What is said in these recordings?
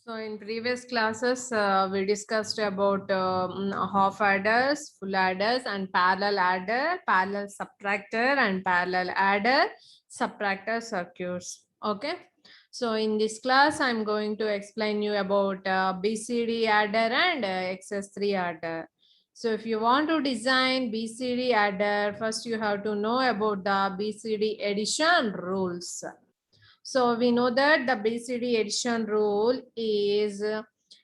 So in previous classes, we discussed about half adders, full adders, and parallel adder, parallel subtractor, and parallel adder, subtractor circuits. Okay. So in this class, I'm going to explain you about BCD adder and XS3 adder. So if you want to design BCD adder, first you have to know about the BCD addition rules. So we know that the BCD addition rule is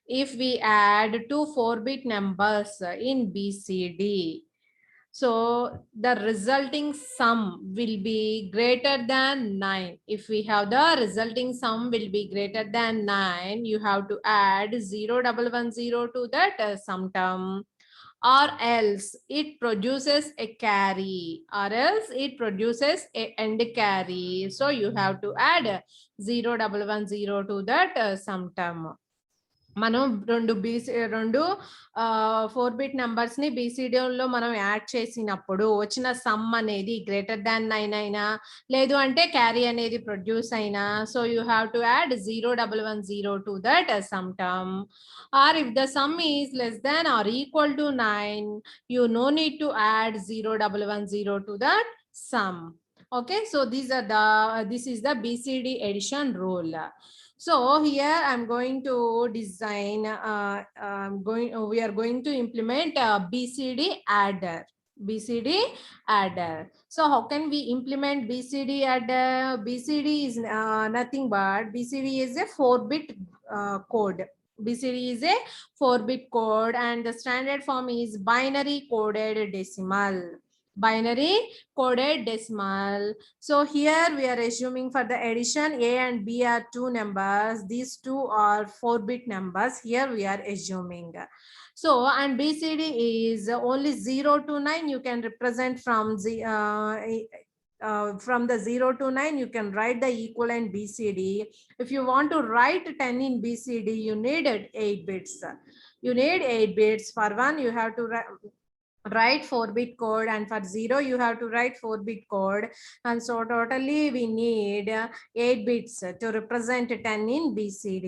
if we add two 4-bit numbers in BCD, so the resulting sum will be greater than 9. If we have the resulting sum will be greater than 9, you have to add 0 1 1 0 to that sum term, or else it produces a carry, or else it produces a end carry. So you have to add 0 1 1 0 to that sum term. మనం రెండు 4-బిట్ numbers ని బీసీడీలో మనం add చేసినప్పుడు వచ్చిన some అనేది greater than 9 అయినా లేదు అంటే క్యారీ అనేది ప్రొడ్యూస్ అయినా, so you have to add 0 1 1 0 to that sum term, or if the sum is less than or equal to 9, you no need to add 0 1 1 0 to that sum. Okay, so this is the BCD addition rule. So here I'm going to design, we are going to implement BCD adder. BCD adder. So how can we implement BCD adder? BCD is nothing but BCD is a 4-bit code. BCD is a 4-bit code and the standard form is binary coded decimal. Binary coded decimal. So here we are assuming for the addition A and B are two numbers. These two are 4-bit numbers. Here we are assuming. So and BCD is only 0 to 9. You can represent from the 0 to 9. You can write the equivalent BCD. If you want to write 10 in BCD, you need 8 bits. You need 8 bits. For one, you have to write 4-bit code, and for 0 you have to write 4-bit code, and so totally we need 8 bits to represent 10 in BCD.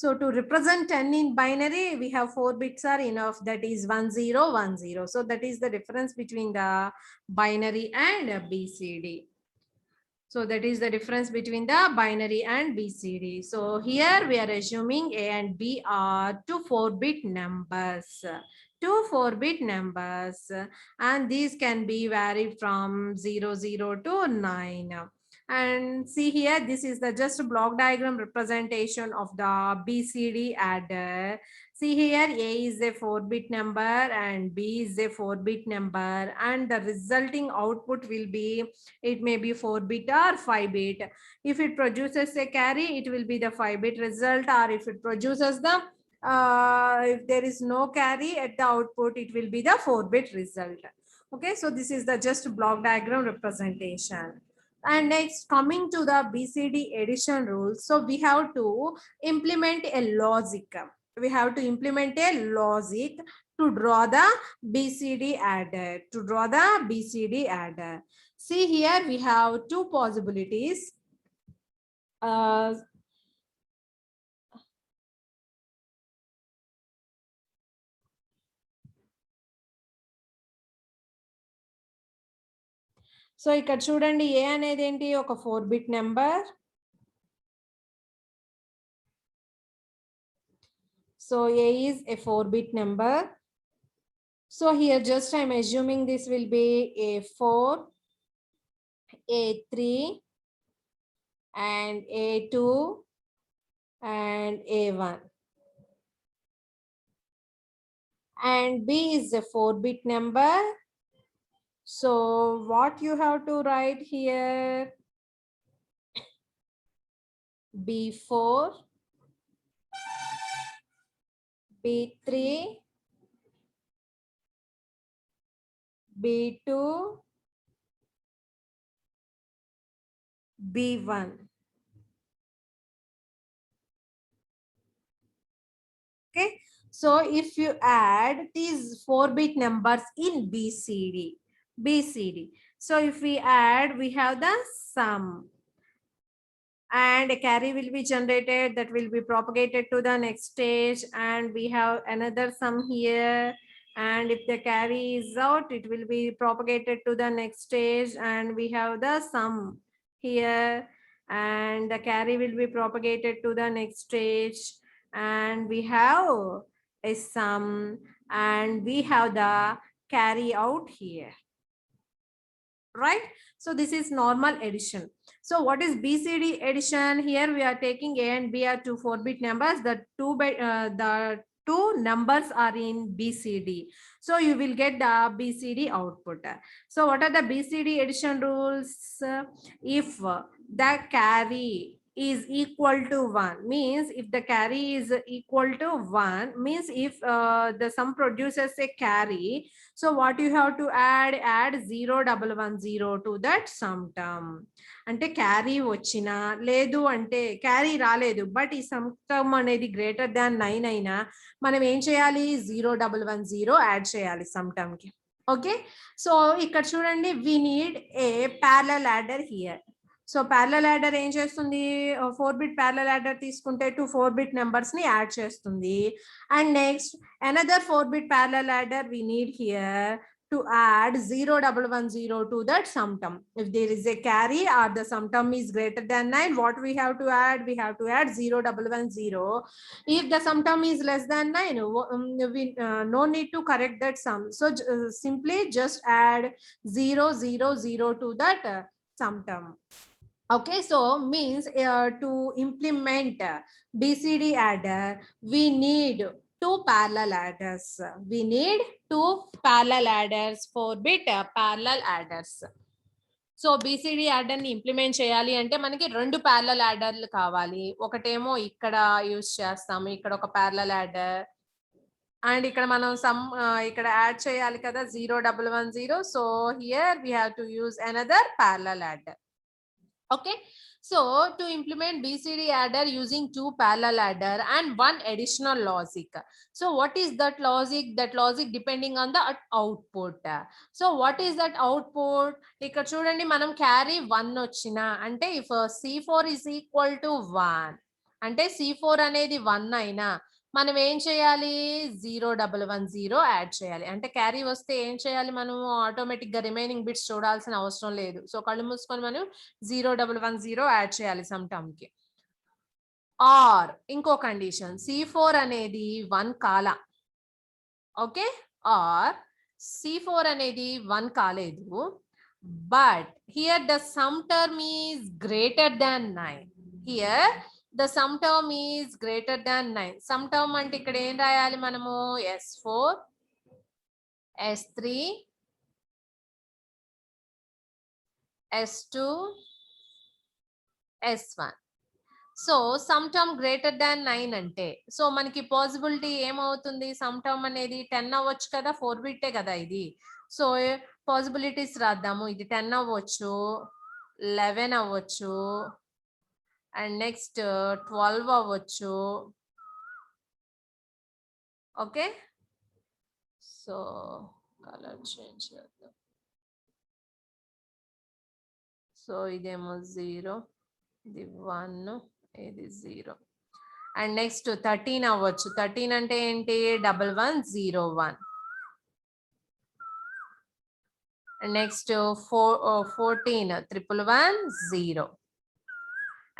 So to represent 10 in binary, we have 4 bits are enough, that is 1010. So that is the difference between the binary and BCD. So that is the difference between the binary and BCD. So here we are assuming A and B are two 4-bit numbers. Two 4-bit numbers, and these can be varied from 0 to 9. And see here, this is the just block diagram representation of the BCD adder. See here, A is a 4-bit number and B is a 4-bit number, and the resulting output will be, it may be 4-bit or 5-bit. If it produces a carry, it will be the 5-bit result, or if it produces the if there is no carry at the output, it will be the 4-bit result. Okay, so this is the just block diagram representation. And next, coming to the BCD addition rules, so we have to implement a logic. We have to implement a logic to draw the BCD adder. To draw the BCD adder. See here, we have two possibilities. So ఇక్కడ చూడండి, ఏ అనేది ఏంటి, ఒక 4-bit number. So A is a 4-bit number. So here just I'm assuming this will be A4, A3, and A2, and A1. And B is a 4-bit number. So what you have to write here, B4, B3, B2, B1. Okay, so if you add these 4-bit numbers in BCD, so if we add, we have the sum. and a carry will be generated that will be propagated to the next stage, and we have another sum here, and if the carry is out it will be propagated to the next stage, and we have the sum here, and the carry will be propagated to the next stage, and we have a sum, and we have the carry out here, right? So this is normal addition. So what is BCD addition? Here we are taking A and B are two 4-bit numbers. The two numbers are in BCD. So you will get the BCD output. So what are the BCD addition rules? If the carry is equal to 1, means if the carry is equal to 1, means if the sum produces a carry, so what you have to add 0 1 1 0 to that sum term. అంటే carry వచ్చినా లేదు అంటే carry రాలేదు but ఈ some term అనేది greater than 9 అయినా మనం ఏం చేయాలి 0 1 1 0 యాడ్ చేయాలి సమ్ టర్మ్ కి. ఓకే, సో ఇక్కడ చూడండి we need a parallel adder here. So parallel adder ఏం చేస్తుంది, 4-bit ప్యారలల్ యాడర్ తీసుకుంటే 2 4-bit numbers ని యాడ్ చేస్తుంది. And next another 4-bit parallel adder we need here to add 0 1 1 0 to that sum term. If there is a carry or the sum term is greater than 9, what we have to add? We have to add 0 1 1 0. If the sum term is less than 9, we no need to correct that sum. So simply just add 0 0 0 to that sum term. Okay, so means to implement BCD adder, we need two parallel adders. We need two parallel adders, 4-bit parallel adders. So BCD adder ని implement చేయాలి అంటే మనకి రెండు parallel యాడర్లు కావాలి. ఒకటేమో ఇక్కడ use చేస్తాము, ఇక్కడ ఒక ప్యారలల్ యాడర్, అండ్ ఇక్కడ మనం సమ్ ఇక్కడ యాడ్ చేయాలి కదా 0 1 1 0. So here we have to use another parallel adder. Okay, so to implement BCD adder using two parallel adder and one additional logic. So what is that logic? That logic depending on the output. So what is that output? ఇక్కడ చూడండి మనం carry 1 వచ్చిన అంటే if C4 is equal to 1 అంటే C4 అనేది 1 అయినా మనం ఏం చేయాలి 0 1 1 0 యాడ్ చేయాలి. అంటే క్యారీ వస్తే ఏం చేయాలి, మనము ఆటోమేటిక్ గా రిమైనింగ్ బిట్స్ చూడాల్సిన అవసరం లేదు. సో కళ్ళు మూసుకొని మనం 0 1 1 0 యాడ్ చేయాలి సమ్ టర్మ్ కి. ఆర్ ఇంకో కండిషన్, C4 అనేది 1 కాల. ఓకే, ఆర్ C4 అనేది 1 కాలేదు, but here the sum term is greater than 9. Here the sum term is greater than 9. Sum term అంటే ఇక్కడ ఏం రాయాలి మనము S4 S3 S2 S1. So some term greater than 9 అంటే సో మనకి పాసిబిలిటీ ఏమవుతుంది, సమ్ టర్మ్ అనేది 10 అవ్వచ్చు కదా, 4-bit కదా ఇది. సో పాసిబిలిటీస్ రాద్దాము. ఇది 10 అవ్వచ్చు, 11 అవ్వచ్చు, అండ్ నెక్స్ట్ 12 అవ్వచ్చు. ఓకే, సో కలర్ చేంజ్ చేద్దాం. సో ఇదేమో 0, ఇది 1, ఇది 0, అండ్ నెక్స్ట్ 13 అవ్వచ్చు. 13 అంటే ఏంటి 1 1 0 1, అండ్ నెక్స్ట్ 14 1 1 0,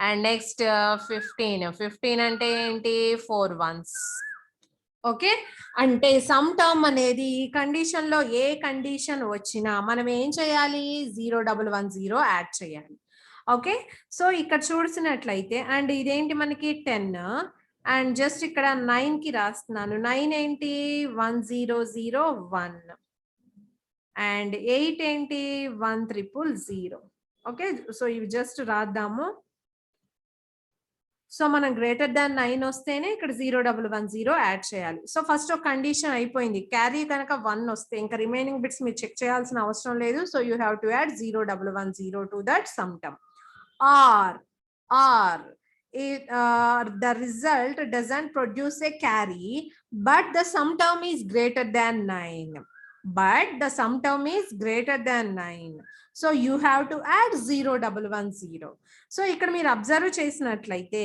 అండ్ నెక్స్ట్ 15 అంటే ఏంటి 4 1s. ఓకే, అంటే సమ్ టర్మ్ అనేది ఈ కండిషన్ లో ఏ కండిషన్ వచ్చినా మనం ఏం చేయాలి 0 1 1 0 యాడ్ చేయాలి. ఓకే, సో ఇక్కడ చూసినట్లయితే అండ్ ఇదేంటి మనకి 10 అండ్ జస్ట్ ఇక్కడ 9 కి రాస్తున్నాను. 9 ఏంటి 1 0 0 1 అండ్ 8 ఏంటి 1 0 0. ఓకే, సో ఇవి జస్ట్ రాద్దాము. సో మనం గ్రేటర్ దాన్ 9 వస్తేనే ఇక్కడ 0 1 1 0 యాడ్ చేయాలి. సో ఫస్ట్ ఒక కండిషన్ అయిపోయింది, క్యారీ కనుక 1 వస్తే ఇంకా రిమైనింగ్ బిట్స్ మీరు చెక్ చేయాల్సిన అవసరం లేదు. So you have to add 0 1 1 0 to that sum term. Or the result doesn't produce a carry but the sum term is greater than 9, but the sum term is greater than 9. So you have to add 0,110. So ఇక్కడ మీరు observe చేసినట్లయితే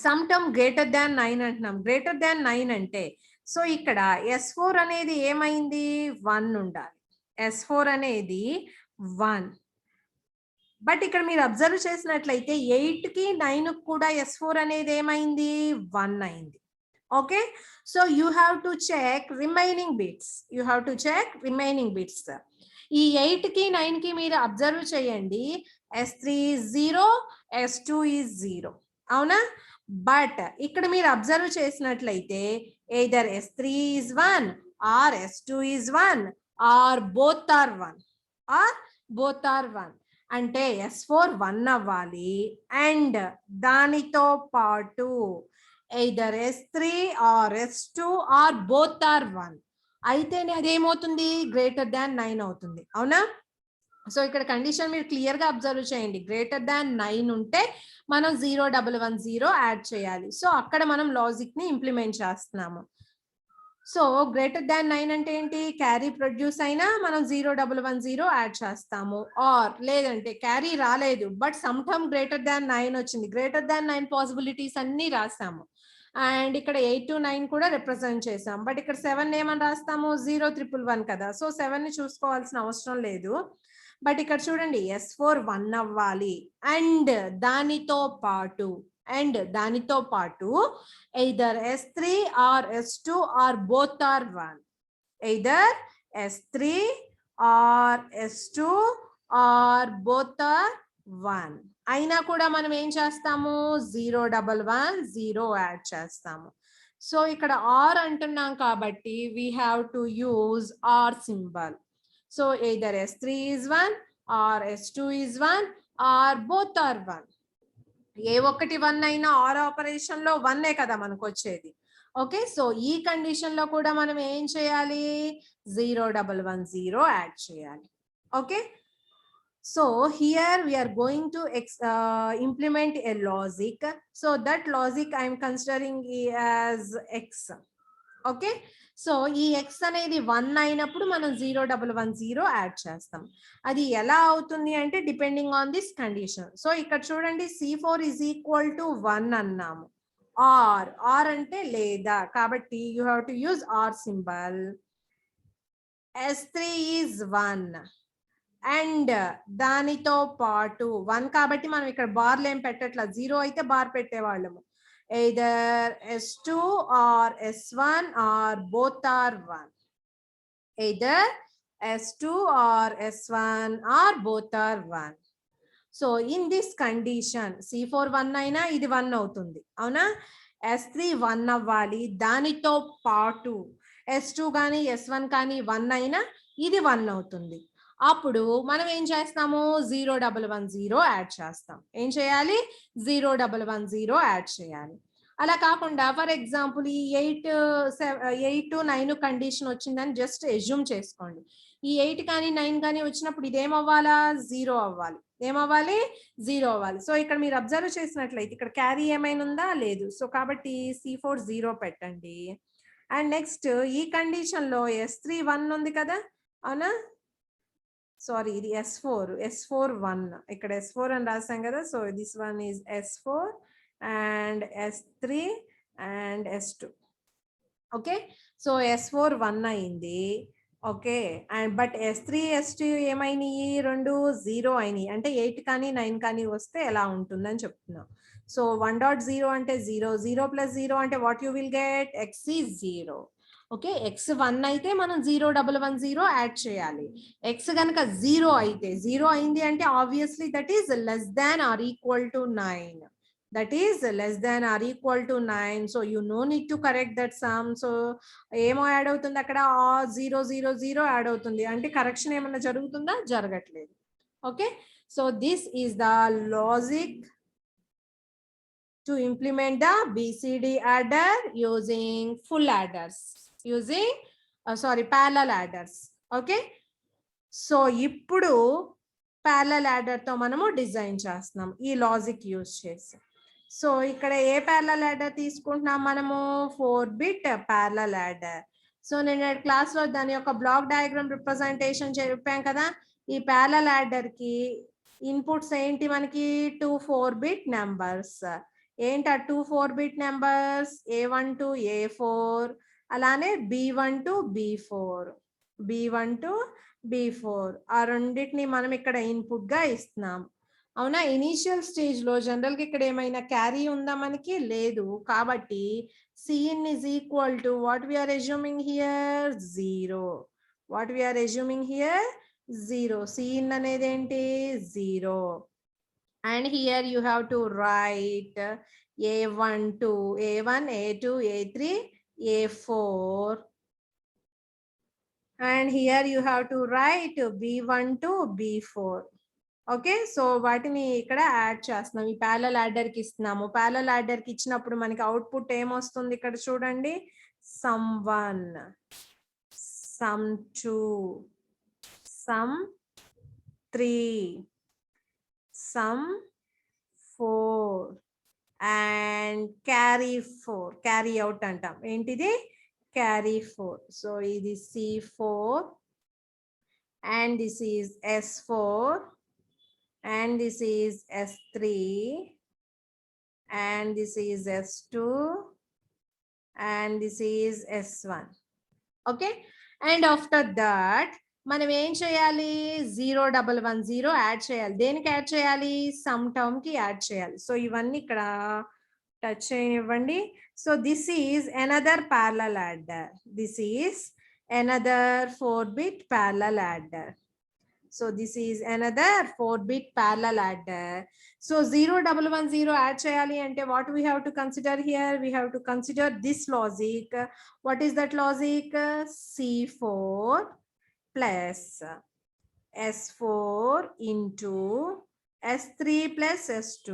some term greater than 9 అంటున్నాం. Greater than 9 అంటే so ఇక్కడ S4 అనేది ఏమైంది 1 ఉండాలి. S4 అనేది 1. బట్ ఇక్కడ మీరు అబ్జర్వ్ చేసినట్లయితే 8 కి 9 కూడా S4 అనేది ఏమైంది 1 అయింది. Okay, so you have to check remaining bits. ఈ 8 కి 9 కి మీరు అబ్జర్వ్ చేయండి. S3 is 0, S2 is 0. అవునా? బట్ ఇక్కడ మీరు అబ్జర్వ్ చేసినట్లయితే either S3 is 1 or S2 is 1 or both are 1 అంటే S4 1 అవ్వాలి అండ్ దానితో పాటు either S3 or S2 or both are 1 అయితేనే అదేమవుతుంది గ్రేటర్ దాన్ 9 అవుతుంది. అవునా? సో ఇక్కడ కండిషన్ మీరు క్లియర్ గా అబ్జర్వ్ చేయండి. గ్రేటర్ దాన్ 9 ఉంటే మనం 0,110 యాడ్ చేయాలి. సో అక్కడ మనం లాజిక్ ని ఇంప్లిమెంట్ చేస్తున్నాము. సో గ్రేటర్ దాన్ 9 అంటే ఏంటి? క్యారీ ప్రొడ్యూస్ అయినా మనం 0,110 యాడ్ చేస్తాము. ఆర్ లేదంటే క్యారీ రాలేదు but some term greater than 9 వచ్చింది. గ్రేటర్ దాన్ 9 పాసిబిలిటీస్ అన్ని రాసాము అండ్ ఇక్కడ 8 to 9 కూడా రిప్రజెంట్ చేసాం. బట్ ఇక్కడ 7 ఏమని రాస్తాము 0,111 కదా. సో 7 ని చూసుకోవాల్సిన అవసరం లేదు. బట్ ఇక్కడ చూడండి S4 1 అవ్వాలి అండ్ దానితో పాటు either S3 or S2 or both are 1. either S3 or S2 or both are 1 అయినా కూడా మనం ఏం చేస్తాము 0,110 యాడ్ చేస్తాము. సో ఇక్కడ ఆర్ అంటున్నాం కాబట్టి we have to use R symbol. So either S3 is 1 or S2 is 1 or both are 1. ఏ ఒక్కటి 1 అయినా ఆర్ ఆపరేషన్ లో 1 కదా మనకు వచ్చేది. ఓకే, సో ఈ కండిషన్ లో కూడా మనం ఏం చేయాలి 0,110 యాడ్ చేయాలి. Okay, so here we are going to implement a logic. So that logic I am considering as X. Okay, so ఈ X అనేది 1 అయినప్పుడు మనం 0,110 యాడ్ చేస్తాం. అది ఎలా అవుతుంది అంటే depending on this condition. So ఇక్కడ చూడండి C4 is equal to 1 అన్నాము. ఆర్ అంటే లేదా కాబట్టి you have to use OR symbol. S3 is 1 and దానితో పాటు 1 కాబట్టి మనం ఇక్కడ బార్లు ఏం పెట్టట్లా. 0 అయితే bar పెట్టేవాళ్ళము. either S2 or S1 or both are 1. either S2 or S1 or both are 1. So in this condition C4 1 అయినా ఇది 1 అవుతుంది. అవునా? S3 1 అవ్వాలి దానితో పాటు S2 కానీ S1 కానీ 1 అయినా ఇది 1 అవుతుంది. అప్పుడు మనం ఏం చేస్తాము 0,110 యాడ్ చేస్తాం. ఏం చేయాలి 0,110 యాడ్ చేయాలి. అలా కాకుండా ఫర్ ఎగ్జాంపుల్ ఈ 8 to 9 కండిషన్ వచ్చిందని జస్ట్ ఎజ్యూమ్ చేసుకోండి. ఈ 8 కానీ 9 కానీ వచ్చినప్పుడు ఇది ఏమవ్వాలా 0 అవ్వాలి. ఏమవ్వాలి 0 అవ్వాలి. సో ఇక్కడ మీరు అబ్జర్వ్ చేసినట్లయితే ఇక్కడ క్యారీ ఏమైనా ఉందా లేదు. సో కాబట్టి C4 0 పెట్టండి. అండ్ నెక్స్ట్ ఈ కండిషన్ లో S3 1 ఉంది కదా. అవునా? సారీ ఇది S4 1 ఇక్కడ S4 అని రాసాం కదా. So this one is S4 and S3 and S2. Okay, so S4 1 అయింది. Okay, and but S3 S2 ఏమైనాయి 2 0 అయినాయి. అంటే 8 కానీ 9 కానీ వస్తే ఎలా ఉంటుందని చెప్తున్నాం. సో 1.0 అంటే 0, 0 plus 0 అంటే what you will get X is 0. Okay, X 1 అయితే మనం 0,110 యాడ్ చేయాలి. X కనుక 0 అయితే 0 అయింది అంటే obviously that is less than or equal to 9. that is less than or equal to 9. So you no need to correct that sum. So ఏమో add అవుతుంది అక్కడ 0,0,0 యాడ్ అవుతుంది అంటే కరెక్షన్ ఏమన్నా జరుగుతుందా జరగట్లేదు. Okay, so this is the logic to implement the BCD adder using full adders, parallel adders. Okay, so ఇప్పుడు parallel adder తో మనము డిజైన్ చేస్తున్నాం ఈ లాజిక్ యూజ్ చేసి. సో ఇక్కడ ఏ parallel adder తీసుకుంటున్నాం మనము 4-bit parallel adder. సో నేను క్లాస్ లో దాని యొక్క బ్లాక్ డయాగ్రామ్ రిప్రజెంటేషన్ చెప్పాం కదా. ఈ ప్యారలల్ యాడర్ కి ఇన్పుట్స్ ఏంటి మనకి 2 4-bit నెంబర్స్. ఏంటి ఆ 2 4-bit numbers? A1 to A4, అలానే B1 to B4, B1 to B4 ఆ రెండింటిని మనం ఇక్కడ ఇన్పుట్ గా ఇస్తున్నాం. అవునా? ఇనీషియల్ స్టేజ్ లో జనరల్ గా ఇక్కడ ఏమైనా క్యారీ ఉందా మనకి? లేదు. కాబట్టి Cin is equal to what we are assuming here? 0. What we are assuming here? 0. Cin అనేది ఏంటి? 0. And here you have to write A1 to A1, A2, A3, A4. And here you have to write B1 to B4. Okay, so వాటిని ఇక్కడ add చేస్తున్నాం. ఈ parallel adder కి ఇస్తున్నాము. Parallel adder కి ఇచ్చినప్పుడు మనకి అవుట్పుట్ ఏమొస్తుంది ఇక్కడ చూడండి. sum1, sum2, sum3, sum4 and carry 4. Carry out అంటాం. ఏంటిది? carry 4. సో ఇది C4 and this is S4 and this is S3 and this is S2 and this is S1. Okay, and after that మనం ఏం చేయాలి? 0110 add చేయాలి. దేనికి add చేయాలి? Sum term కి యాడ్ చేయాలి. సో ఇవన్నీ ఇక్కడ టచ్ చేయనివ్వండి. So this is another parallel adder. This is another 4-bit parallel adder. So this is another 4-bit parallel adder. So 0110 add cheyali ante what we have to consider here? We have to consider this logic. What is that logic? C4 plus S4 into S3 plus S2.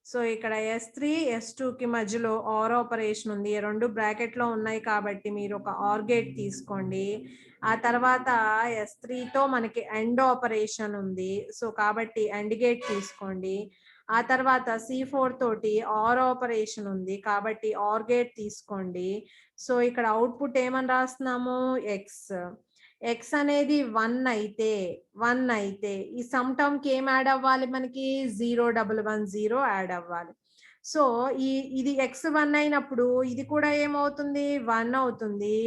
So ఇక్కడ S3 S2 కి మధ్యలో are operation ఉంది. రెండు bracket లో ఉన్నాయి కాబట్టి మీరు ఒక ఆర్ గేట్ తీసుకోండి. ఆ తర్వాత S3 తో మనకి ఎండ్ ఆపరేషన్ ఉంది. సో కాబట్టి ఎండ్ గేట్ తీసుకోండి. ఆ తర్వాత C4 తోటి ఆర్ ఆపరేషన్ ఉంది కాబట్టి ఆర్ గేట్ తీసుకోండి. సో ఇక్కడ అవుట్పుట్ ఏమని రాస్తున్నాము? x అనేది 1 అయితే ఈ సమ్ టర్మ్ కి ఏం యాడ్ అవ్వాలి మనకి? 0110 యాడ్ అవ్వాలి. సో ఇది x1 అయినప్పుడు ఇది కూడా ఏమవుతుంది? 1 అవుతుంది.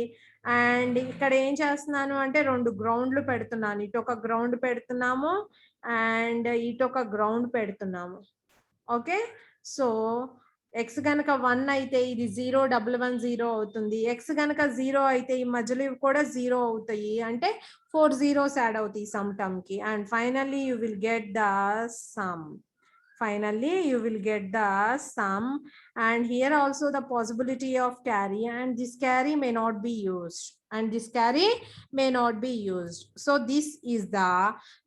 అండ్ ఇక్కడ ఏం చేస్తున్నాను అంటే 2 గ్రౌండ్లు పెడుతున్నాను. ఇటు ఒక గ్రౌండ్ పెడుతున్నాము అండ్ ఇటు ఒక గ్రౌండ్ పెడుతున్నాము. ఓకే, సో x గనక 1 అయితే ఇది 0110 అవుతుంది. x గనక 0 అయితే ఈ మధ్యలో కూడా 0 అవుతాయి. అంటే 4 zeros యాడ్ అవుతాయి సమ్ టర్మ్ కి. And finally you will get the sum. Finally you will get the sum. And here also the possibility of carry, and this carry may not be used, So this is the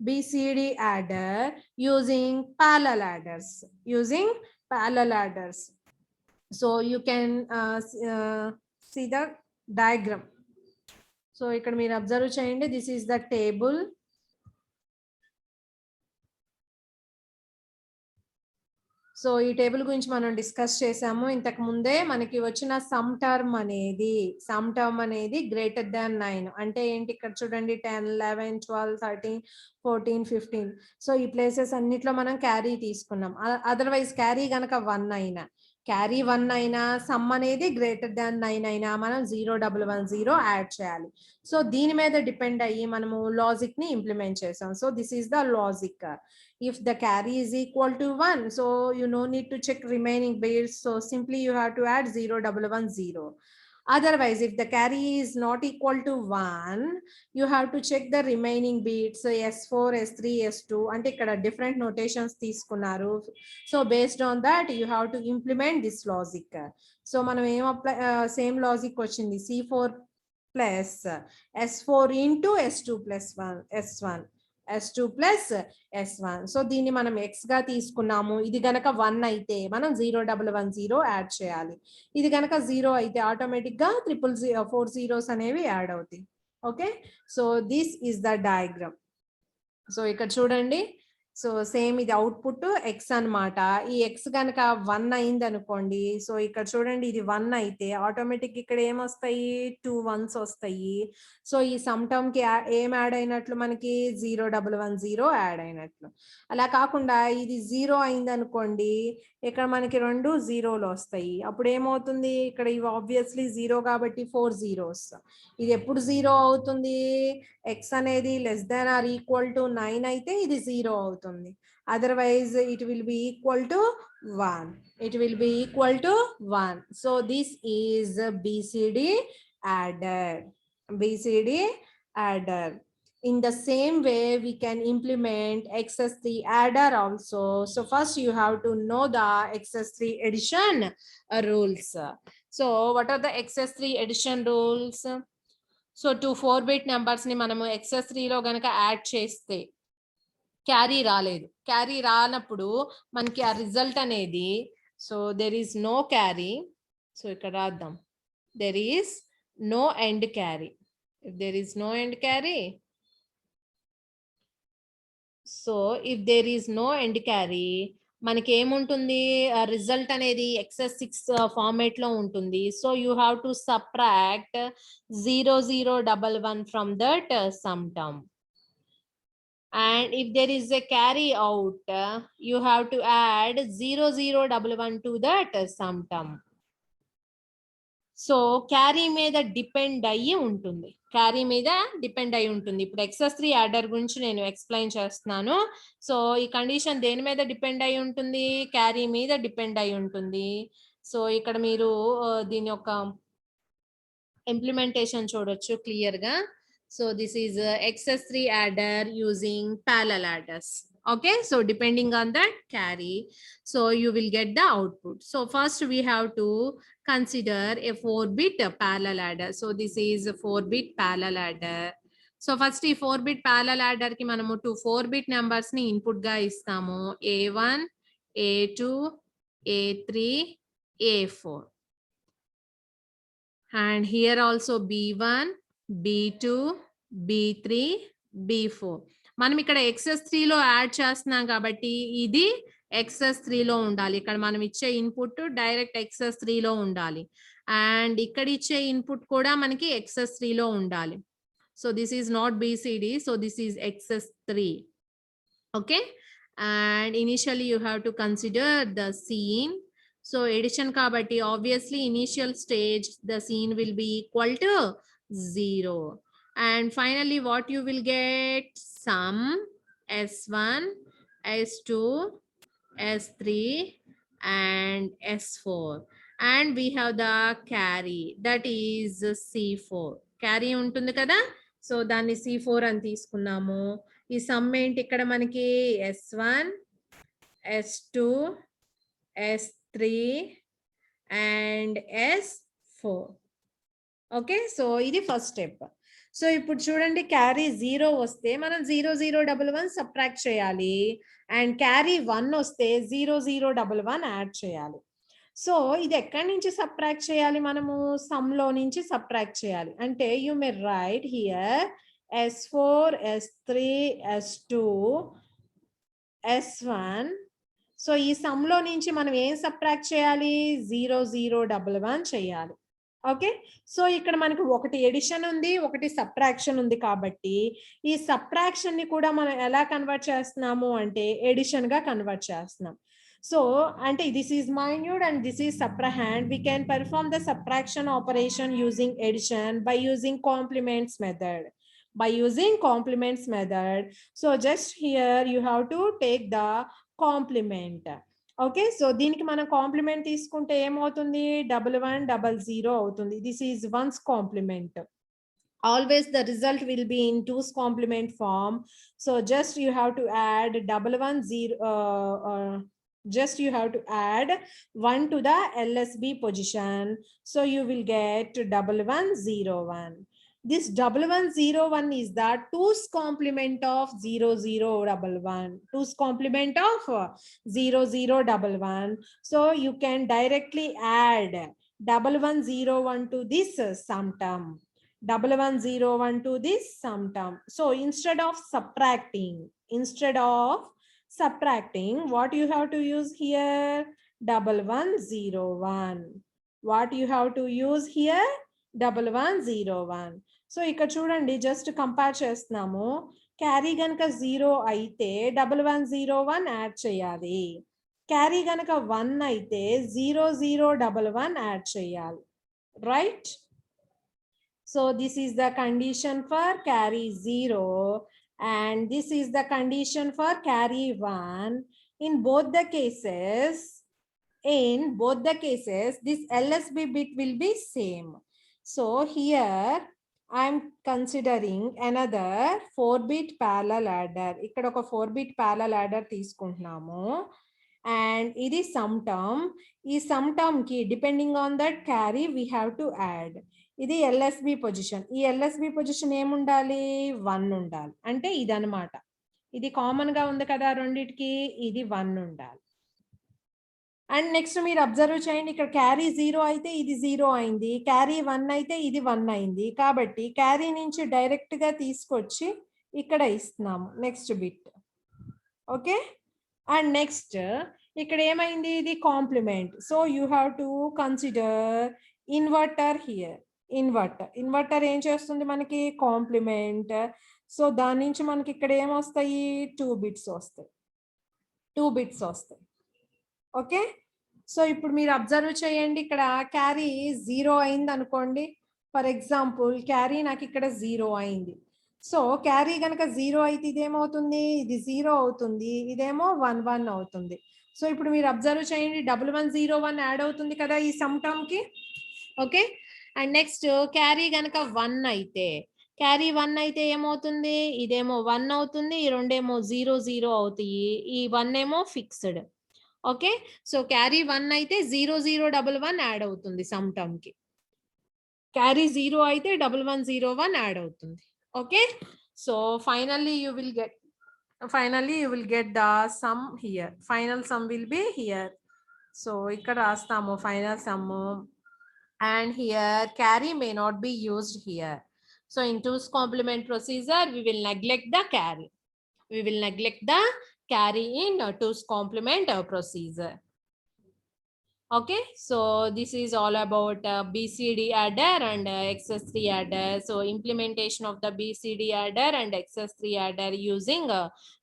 BCD adder using parallel adders. So you can see the diagram. So ikkada meer observe cheyandi. This is the table. So ఈ table గురించి మనం discuss చేసాము ఇంతకు ముందే. మనకి వచ్చిన some term అనేది greater than 9. అంటే ఏంటి? ఇక్కడ చూడండి 10 11 12 13 14 15. సో ఈ ప్లేసెస్ అన్నిట్లో మనం క్యారీ తీసుకున్నాం. అదర్వైజ్ క్యారీ గనక 1 అయినా సమ్ అనేది గ్రేటర్ దాన్ 9 అయినా మనం 0110 యాడ్ చేయాలి. సో దీని మీద డిపెండ్ అయ్యి మనము లాజిక్ ని ఇంప్లిమెంట్ చేసాం. So this is the logic. If the carry is equal to 1, so you no need to check remaining bits. So simply you have to add 0110. Otherwise, if the carry is not equal to 1, you have to check the remaining bits. So S4, S3, S2 అంటే ఇక్కడ different notations తీసుకున్నారు. So based on that, you have to implement this logic. So మనం ఏం apply same logic వచ్చింది. C4 plus S4 into S2 plus 1 S1. S2 plus S1. So దీన్ని మనం x గా తీసుకున్నాము. ఇది గనక 1 అయితే మనం 0110 యాడ్ చేయాలి. ఇది గనక 0 అయితే ఆటోమేటిక్ గా 4 zeros అనేవి యాడ్ అవుతాయి. Okay, so this is the diagram. So ఇక్కడ చూడండి, సో సేమ్ ఇది అవుట్పుట్ ఎక్స్ అన్నమాట. ఈ ఎక్స్ కనుక 1 అయింది అనుకోండి. సో ఇక్కడ చూడండి ఇది 1 అయితే ఆటోమేటిక్ ఇక్కడ ఏమొస్తాయి 2 1s వస్తాయి. సో ఈ సమ్ టర్మ్ కి ఏం యాడ్ అయినట్లు మనకి 0110 యాడ్ అయినట్లు. అలా కాకుండా ఇది 0 అయింది అనుకోండి. ఇక్కడ మనకి 2 జీరోలు వస్తాయి. అప్పుడు ఏమవుతుంది ఇక్కడ ఇవి ఆబ్వియస్లీ 0 కాబట్టి 4 zeros. ఇది ఎప్పుడు 0 అవుతుంది ఎక్స్ అనేది less than or equal to 9 అయితే ఇది 0 అవుతుంది. Otherwise it will be equal to 1. It will be equal to 1. So this is BCD adder. BCD adder. In the same way we can implement XS3 adder also. So first you have to know the XS3 addition rules. So what are the XS3 addition rules? So 2 4-bit numbers ని మనము XS3 లో గనక add చేస్తే carry రాలేదు. Carry రానప్పుడు మనకి ఆ result అనేది so there is no carry. So ఇక్కడ రాద్దాం there is no end carry. If there is no end carry, so if there is no end carry మనకి ఏముంటుంది రిజల్ట్ అనేది XS6 ఫార్మేట్ లో ఉంటుంది. So you have to subtract 0011 from that sum term. And if there is a carry out, you have to add 0011 to that sum term. So carry మీద depend అయ్యి ఉంటుంది. Carry మీద depend అయి ఉంటుంది. ఇప్పుడు XS3 adder గురించి నేను explain చేస్తున్నాను. సో ఈ కండిషన్ దేని మీద డిపెండ్ అయి ఉంటుంది? క్యారీ మీద డిపెండ్ అయి ఉంటుంది. సో ఇక్కడ మీరు దీని యొక్క ఇంప్లిమెంటేషన్ చూడొచ్చు క్లియర్ గా. So this is XS3 adder using parallel adders. Okay, so depending on that carry, so you will get the output. So first we have to consider a 4-bit parallel adder. So this is a 4-bit parallel adder. So first ఈ 4-bit parallel adder కి మనము 2 4-bit numbers ని input గా ఇస్తాము. A1, A2, A3, A4. And here also B1, B2, B3, B4. మనం ఇక్కడ XS3 లో add చేస్తున్నాం కాబట్టి ఇది XS3 లో ఉండాలి. ఇక్కడ మనం ఇచ్చే ఇన్పుట్ డైరెక్ట్ XS3 లో ఉండాలి. అండ్ ఇక్కడ ఇచ్చే ఇన్పుట్ కూడా మనకి XS3 లో ఉండాలి. So this is not BCD. So this is XS3. Okay, and initially you have to consider the C in. So addition కాబట్టి obviously initial stage the C in will be equal to 0. And finally what you will get? Sum S1, S2, S3 and S4. And we have the carry, that is C4. Carry ఉంటుంది కదా, so దాన్ని C4 అని తీసుకున్నాము. ఈ some ఏంటి ఇక్కడ మనకి? S1, S2, S3 and S4. Okay, so ఇది ఫస్ట్ స్టెప్. సో ఇప్పుడు చూడండి క్యారీ 0 వస్తే మనం 0011 సబ్ట్రాక్ట్ చేయాలి. అండ్ క్యారీ 1 వస్తే 0011 యాడ్ చేయాలి. సో ఇది ఎక్కడి నుంచి సబ్ట్రాక్ట్ చేయాలి? మనము సమ్ లో నుంచి సబ్ట్రాక్ట్ చేయాలి. అంటే you may right here S4, S3, S2, S1. So ఈ సమ్ లో నుంచి మనం ఏం సబ్ట్రాక్ట్ చేయాలి? 0011 చేయాలి. ఓకే, సో ఇక్కడ మనకు ఒకటి ఎడిషన్ ఉంది, ఒకటి సబ్ట్రాక్షన్ ఉంది కాబట్టి ఈ సబ్ట్రాక్షన్ ని కూడా మనం ఎలా కన్వర్ట్ చేస్తున్నాము అంటే ఎడిషన్ గా కన్వర్ట్ చేస్తున్నాం. సో అంటే this is minuend and this is subtrahend. we can perform the subtraction operation using addition by using complements method. So just here you have to take the complement. Okay, so దీనికి మనం complement తీసుకుంటే ఏమవుతుంది? 1100 అవుతుంది. This is 1's complement. Always the result will be in 2's complement form. So just you have to add 110. Just you have to add 1 to the LSB position. So you will get 1101. This 1101 is the 2's complement of 0011. 2's complement of 0011. So you can directly add 1101 to this sum term. 1101 to this sum term. So instead of subtracting, what you have to use here? 1101. What you have to use here? 1101. So ఇక్కడ చూడండి just compare చేస్తున్నాము. Carry గనక 0 అయితే 1101 add చేయాలి. Carry గనక 1 అయితే 0011 add చేయాలి. Right? So this is the condition for carry 0 and this is the condition for carry 1. In both the cases, this LSB bit will be same. So here I am considering another 4-bit parallel adder. ఇక్కడ ఒక 4-bit parallel adder తీసుకుంటున్నాము. And ఇది sum term. ఈ sum term కి depending on that carry we have to add. ఇది LSB position. ఈ LSB position ఏముండాలి? 1 ఉండాలి. అంటే ఇది అనమాట. ఇది కామన్ గా ఉంది కదా రెండిటికి, ఇది 1 ఉండాలి. అండ్ నెక్స్ట్ మీరు అబ్జర్వ్ చేయండి, ఇక్కడ క్యారీ 0 అయితే ఇది 0 అయింది, క్యారీ 1 అయితే ఇది 1 అయింది. కాబట్టి క్యారీ నుంచి డైరెక్ట్ గా తీసుకొచ్చి ఇక్కడ ఇస్తున్నాము next bit. Okay. And next ఇక్కడ ఏమైంది? ఇది complement. So you have to consider inverter here. Inverter ఏం చేస్తుంది మనకి? కాంప్లిమెంట్. సో దాని నుంచి మనకి ఇక్కడ ఏమొస్తాయి? 2 బిట్స్ వస్తాయి. ఓకే. సో ఇప్పుడు మీరు అబ్జర్వ్ చేయండి, ఇక్కడ క్యారీ 0 అయింది అనుకోండి. ఫర్ ఎగ్జాంపుల్ క్యారీ నాకు ఇక్కడ 0 అయింది. సో క్యారీ కనుక 0 అయితే ఇదేమవుతుంది? ఇది 0 అవుతుంది, ఇదేమో 1 అవుతుంది. సో ఇప్పుడు మీరు అబ్జర్వ్ చేయండి, 1101 యాడ్ అవుతుంది కదా ఈ సమ్ టర్మ్ కి. ఓకే. అండ్ నెక్స్ట్ క్యారీ కనుక 1 అయితే ఏమవుతుంది? ఇదేమో 1 అవుతుంది, ఈ రెండేమో 0 అవుతాయి, ఈ 1 ఏమో ఫిక్స్డ్. ఓకే. సో క్యారీ 1 అయితే 0011 యాడ్ అవుతుంది సమ్ టర్మ్ కి. క్యారీ 0 అయితే 1101 యాడ్ అవుతుంది. Okay. So finally you will get the sum here. Final sum will be here. So ఇక్కడ రాస్తాము final sum. And here carry may not be used here. So in 2's complement procedure, we will neglect the carry. In 2's complement procedure. Okay, so this is all about BCD adder and XS3 adder. So implementation of the BCD adder and XS3 adder using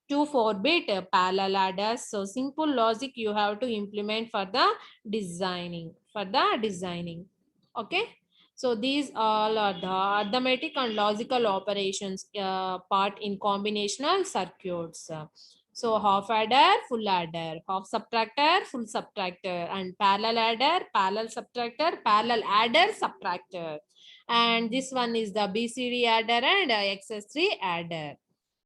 2 4-bit parallel adders. So simple logic you have to implement for the designing. Okay, so these all are the arithmetic and logical operations part in combinational circuits. So half adder, full adder, half subtractor, full subtractor, and parallel adder, parallel subtractor, parallel adder, subtractor. And this one is the BCD adder and XS3 adder.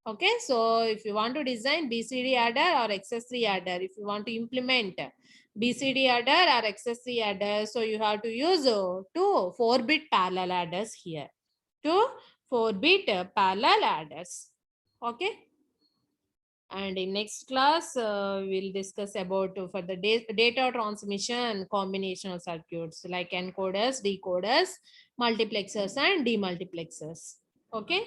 Okay, so if you want to design BCD adder or XS3 adder, if you want to implement BCD adder or XS3 adder, so you have to use 2 4-bit parallel adders here. 2 4-bit parallel adders. Okay. And in next class, we'll discuss about for the data transmission combinational circuits like encoders, decoders, multiplexers and demultiplexers. Okay.